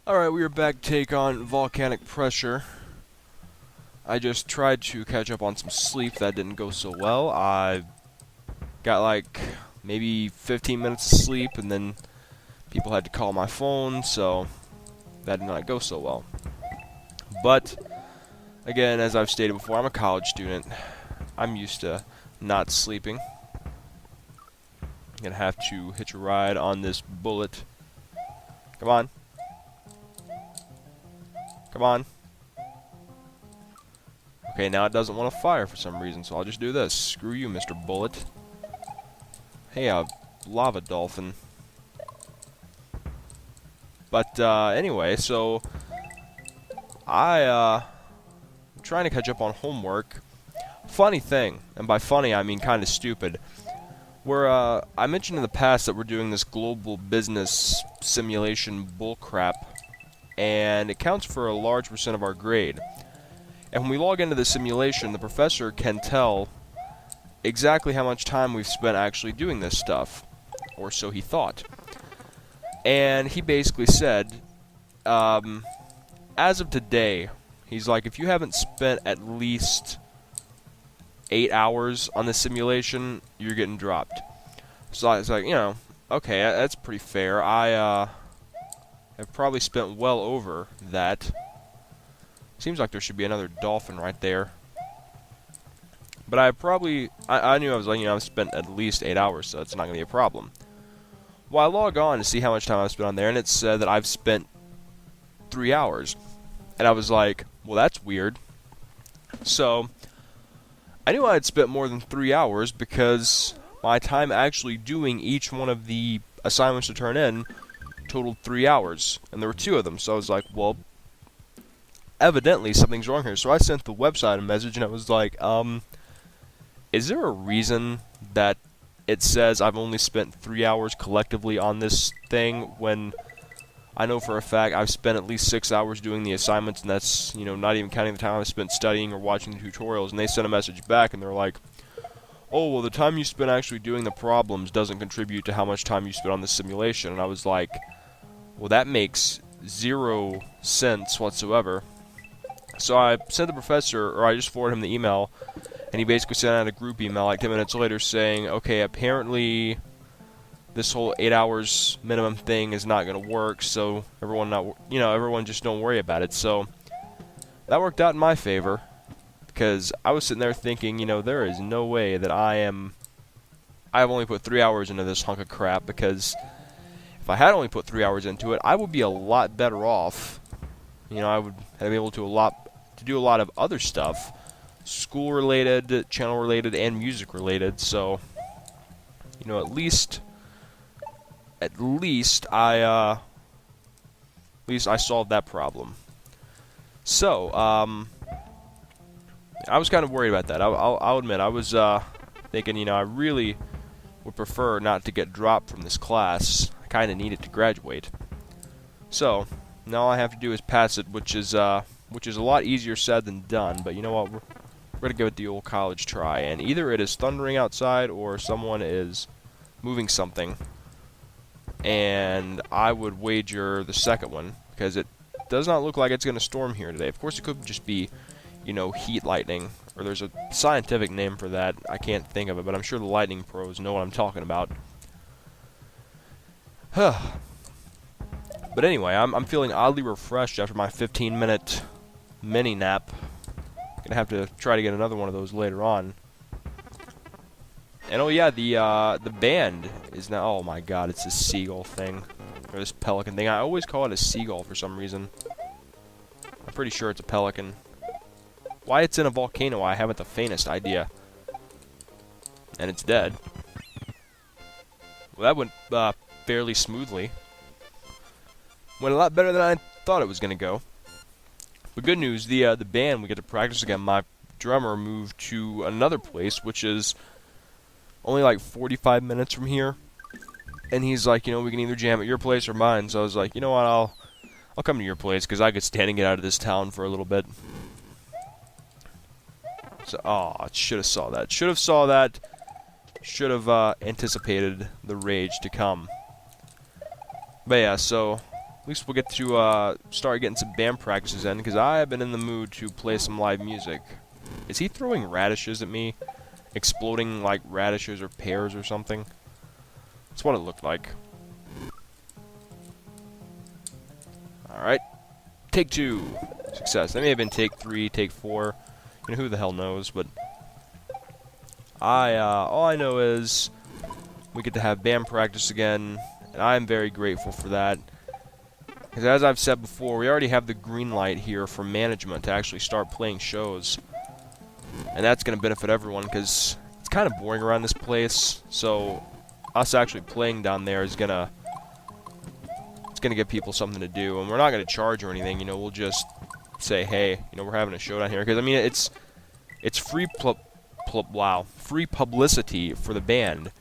Alright, we are back to take on volcanic pressure. I just tried to catch up on some sleep. That didn't go so well. I got like maybe 15 minutes of sleep, and then people had to call my phone, so that did not go so well. But, again, as I've stated before, I'm a college student. I'm used to not sleeping. I'm gonna have to hitch a ride on this bullet. Come on. Come on. Okay, now it doesn't want to fire for some reason, so I'll just do this. Screw you, Mr. Bullet. Hey, a lava dolphin. But, anyway, so I'm trying to catch up on homework. Funny thing, and by funny I mean kind of stupid, where, I mentioned in the past that we're doing this global business simulation bullcrap, and it counts for a large percent of our grade. And when we log into the simulation, the professor can tell exactly how much time we've spent actually doing this stuff. Or so he thought. And he basically said, as of today, he's like, if you haven't spent at least 8 hours on the simulation, you're getting dropped. So I was like, okay, that's pretty fair. I have probably spent well over that. Seems like there should be another dolphin right there. But I knew I was like, I've spent at least 8 hours, so it's not going to be a problem. Well, I log on to see how much time I've spent on there, and it said that I've spent 3 hours. And I was like, well, that's weird. So, I knew I had spent more than 3 hours because my time actually doing each one of the assignments to turn in totaled 3 hours. And there were 2 of them, so I was like, well, evidently something's wrong here. So I sent the website a message, and it was like, is there a reason that it says I've only spent 3 hours collectively on this thing when I know for a fact I've spent at least 6 hours doing the assignments, and that's, not even counting the time I spent studying or watching the tutorials. And they sent a message back, and they're like, oh, well, the time you spent actually doing the problems doesn't contribute to how much time you spent on the simulation. And I was like, well, that makes 0 sense whatsoever. So I sent the professor, or I just forwarded him the email, and he basically sent out a group email like 10 minutes later saying, okay, apparently this whole 8 hours minimum thing is not going to work, so everyone just don't worry about it. So that worked out in my favor, because I was sitting there thinking, there is no way that I've only put 3 hours into this hunk of crap, because if I had only put 3 hours into it, I would be a lot better off. I would have been able to do a lot of other stuff, school-related, channel-related, and music-related. So, at least I solved that problem. So, I was kind of worried about that. I'll admit, I was thinking, I really would prefer not to get dropped from this class. I kind of need it to graduate. So, now all I have to do is pass it, which is a lot easier said than done. But you know what? We're going to give it the old college try. And either it is thundering outside or someone is moving something. And I would wager the second one, because it does not look like it's going to storm here today. Of course, it could just be, heat lightning. Or there's a scientific name for that. I can't think of it, but I'm sure the lightning pros know what I'm talking about. But anyway, I'm feeling oddly refreshed after my 15-minute mini nap. Gonna have to try to get another one of those later on. And oh yeah, the band is now. Oh my God, it's this seagull thing, or this pelican thing. I always call it a seagull for some reason. I'm pretty sure it's a pelican. Why it's in a volcano, I haven't the faintest idea. And it's dead. Well, that went fairly smoothly. Went a lot better than I thought it was going to go. But good news, the band, we get to practice again. My drummer moved to another place, which is only like 45 minutes from here. And he's like, we can either jam at your place or mine. So I was like, you know what, I'll come to your place, because I could stand and get out of this town for a little bit. So, I should have saw that. Should have anticipated the rage to come. But yeah, so At least we'll get to start getting some band practices in, because I have been in the mood to play some live music. Is he throwing radishes at me? Exploding like radishes or pears or something? That's what it looked like. Alright. Take 2. Success. That may have been take 3, take 4. You know, who the hell knows, but all I know is we get to have band practice again, and I'm very grateful for that. Because as I've said before, we already have the green light here from management to actually start playing shows. And that's going to benefit everyone, because it's kind of boring around this place, so us actually playing down there is going to give people something to do, and we're not going to charge or anything, you know, we'll just say, hey, you know, we're having a show down here, because, I mean, it's free free publicity for the band.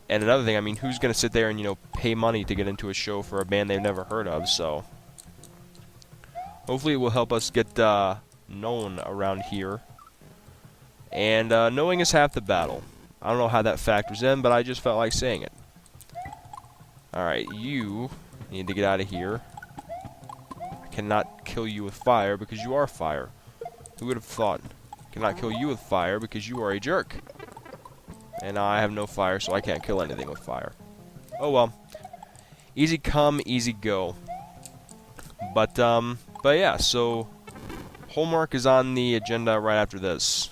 And another thing, I mean, who's going to sit there and, you know, pay money to get into a show for a band they've never heard of, so hopefully it will help us get known around here. And knowing is half the battle. I don't know how that factors in, but I just felt like saying it. Alright, you need to get out of here. I cannot kill you with fire because you are fire. Who would have thought? I cannot kill you with fire because you are a jerk. And I have no fire, so I can't kill anything with fire. Oh well. Easy come, easy go. But yeah, so homework is on the agenda right after this.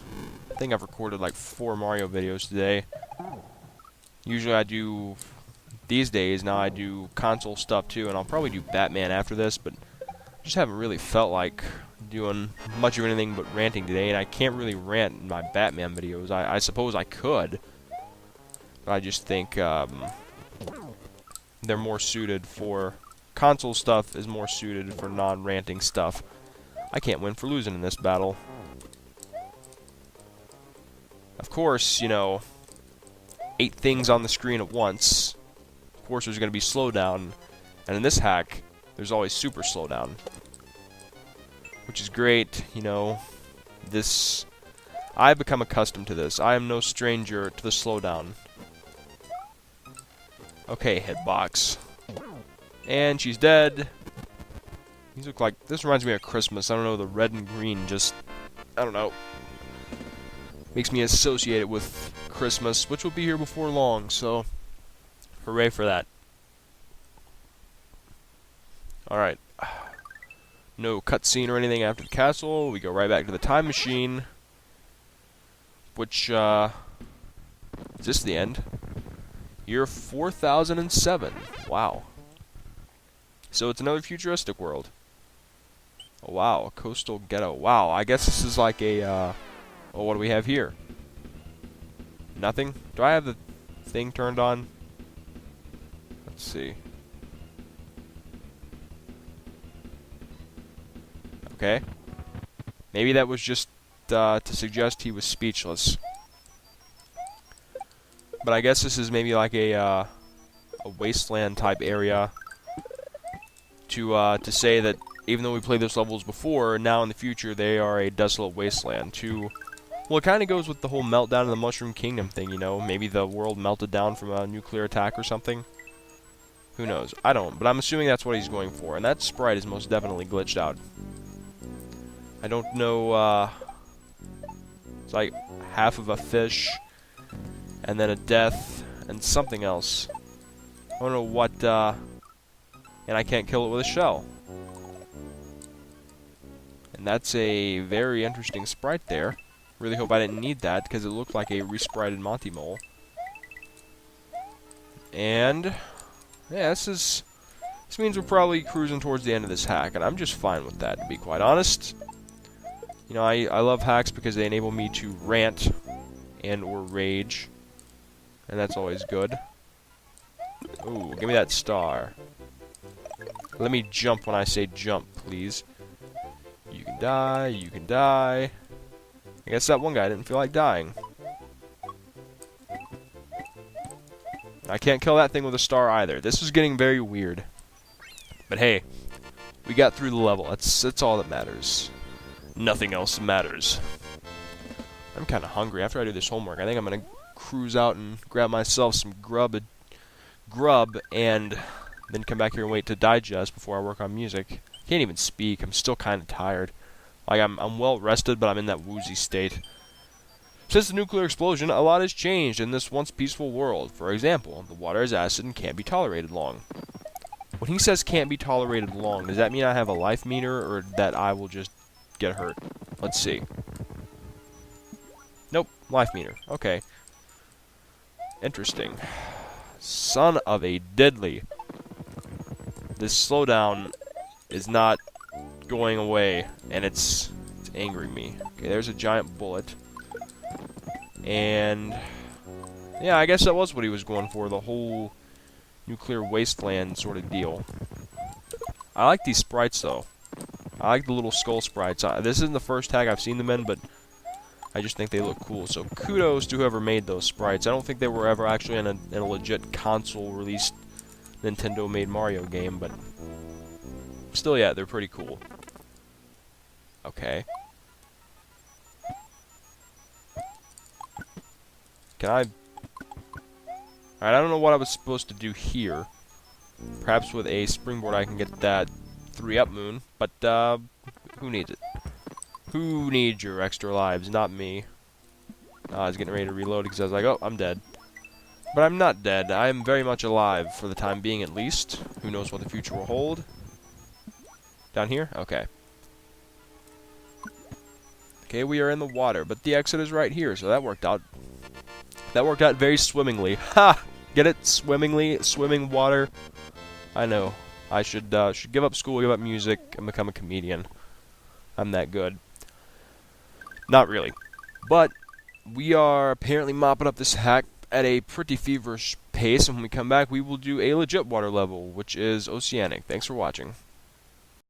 I think I've recorded like 4 Mario videos today. Usually I do, these days, now I do console stuff too, and I'll probably do Batman after this, but I just haven't really felt like doing much of anything but ranting today, and I can't really rant in my Batman videos. I suppose I could, but I just think they're more suited for, console stuff is more suited for non-ranting stuff. I can't win for losing in this battle. Of course, you know, 8 things on the screen at once. Of course there's going to be slowdown, and in this hack, there's always super slowdown. Which is great, you know, this, I've become accustomed to this. I am no stranger to the slowdown. Okay, hitbox. And she's dead. These look like, this reminds me of Christmas. I don't know, the red and green just, I don't know, makes me associate it with Christmas, which will be here before long, so hooray for that. Alright. No cutscene or anything after the castle. We go right back to the time machine. Which, is this the end? Year 4007. Wow. So it's another futuristic world. Oh, wow, a coastal ghetto. Wow, I guess this is like a, oh, what do we have here? Nothing? Do I have the thing turned on? Let's see. Okay. Maybe that was just to suggest he was speechless. But I guess this is maybe like a wasteland type area to say that even though we played those levels before, now in the future they are a desolate wasteland. Well, it kind of goes with the whole Meltdown of the Mushroom Kingdom thing, you know? Maybe the world melted down from a nuclear attack or something. Who knows? I don't, but I'm assuming that's what he's going for, and that sprite is most definitely glitched out. I don't know, it's like half of a fish, and then a death, and something else. I don't know what, and I can't kill it with a shell. And that's a very interesting sprite there. Really hope I didn't need that, because it looked like a resprited Monty Mole. And yeah, this means we're probably cruising towards the end of this hack, and I'm just fine with that, to be quite honest. You know, I love hacks because they enable me to rant and or rage, and that's always good. Ooh, give me that star. Let me jump when I say jump, please. You can die, you can die. I guess that one guy didn't feel like dying. I can't kill that thing with a star either. This is getting very weird. But hey, we got through the level. That's all that matters. Nothing else matters. I'm kind of hungry. After I do this homework, I think I'm going to cruise out and grab myself some grub and then come back here and wait to digest before I work on music. Can't even speak. I'm still kind of tired. Like, I'm well rested, but I'm in that woozy state. Since the nuclear explosion, a lot has changed in this once peaceful world. For example, the water is acid and can't be tolerated long. When he says can't be tolerated long, does that mean I have a life meter, or that I will just get hurt? Let's see. Nope, life meter. Okay. Interesting. Son of a diddly. This slowdown is not going away, and it's angering me. Okay, there's a giant bullet. And yeah, I guess that was what he was going for, the whole nuclear wasteland sort of deal. I like these sprites, though. I like the little skull sprites. This isn't the first tag I've seen them in, but I just think they look cool. So kudos to whoever made those sprites. I don't think they were ever actually in a legit console-released Nintendo-made Mario game, but still, yeah, they're pretty cool. Okay. Can I... Alright, I don't know what I was supposed to do here. Perhaps with a springboard I can get that 3-up moon, but, who needs it? Who needs your extra lives? Not me. I was getting ready to reload because I was like, oh, I'm dead. But I'm not dead. I am very much alive, for the time being at least. Who knows what the future will hold. Down here? Okay. Okay, we are in the water, but the exit is right here, so that worked out. That worked out very swimmingly. Ha! Get it? Swimmingly? Swimming water? I know. I should give up school, give up music, and become a comedian. I'm that good. Not really. But we are apparently mopping up this hack at a pretty feverish pace, and when we come back, we will do a legit water level, which is oceanic. Thanks for watching.